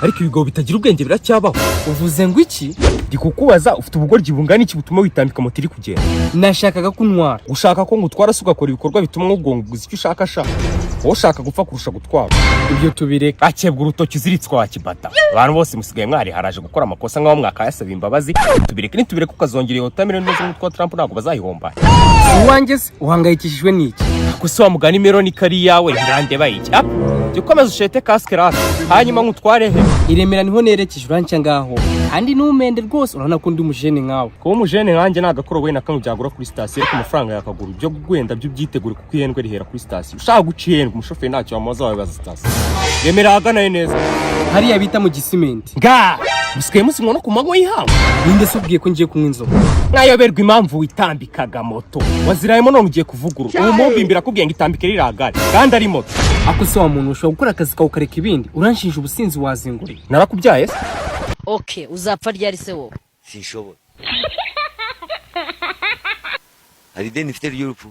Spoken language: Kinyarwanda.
ariko ibigo bitagira ubwenge biracyabaho. Uvuze ngo iki? Ndi kukubaza ufite ubugoryi bungana iki butuma witambika moto iri kugenda? Nashakaga kuntwara. Ushaka ko ngutwara se ugakora ibikorwa bituma ngugonguza icyo ushaka sha? Wowe ushaka gupfa kurusha gutwara. Ibyo tubireka. Akebwa urutoki uziritswa wa kibata. Abantu bose musigaye mwari haraje gukora amakosa nk'aho mwakayasaba imbabazi. Tubireke ukazongera iyo watamire neza nk'utwa Trump ntabwo bazayihomba. Uwanjye se uhangayikishijwe n'iki? Gusa wa mugani Meloni kari yawe irandeba iki? Jya ukomeza ushete kasike rasi hanyuma nkutware he? Iremera niho nerekeje uranca ngaho. Kandi n'umende rwose urabona ko ndi umujene nkawe. Kuba umujene nkanjye nagakoro we na kamwe byagura kuri station ariko amafaranga yakagura ibyo gwenda byo byitegure kuko ihendwe rihera kuri station. Ushaka gucihendwa umushoferi ntacyo wamoza wawe baza station. Yemera agana neza. Hariya bita mu gisimenti. Nga musigaye musimwa no kumago yihawe. Ninde se ubwiye ko ngiye kunywa inzoga? Mwayoberwa impamvu witambikaga moto. Wazirayemo none ugiye kuvugurura. Ubu mubimbira kubwiye ngo itambike riragare kandi ari moto. Ako se wa muntu ushobora gukora akazi kawe ukareka ibindi uranshinja ubusinzi wazinguriye. Narakubyaye se? Okay, uzapfa ryari se wowe? Sinshobora. Hari deni ifite ry'urupfu.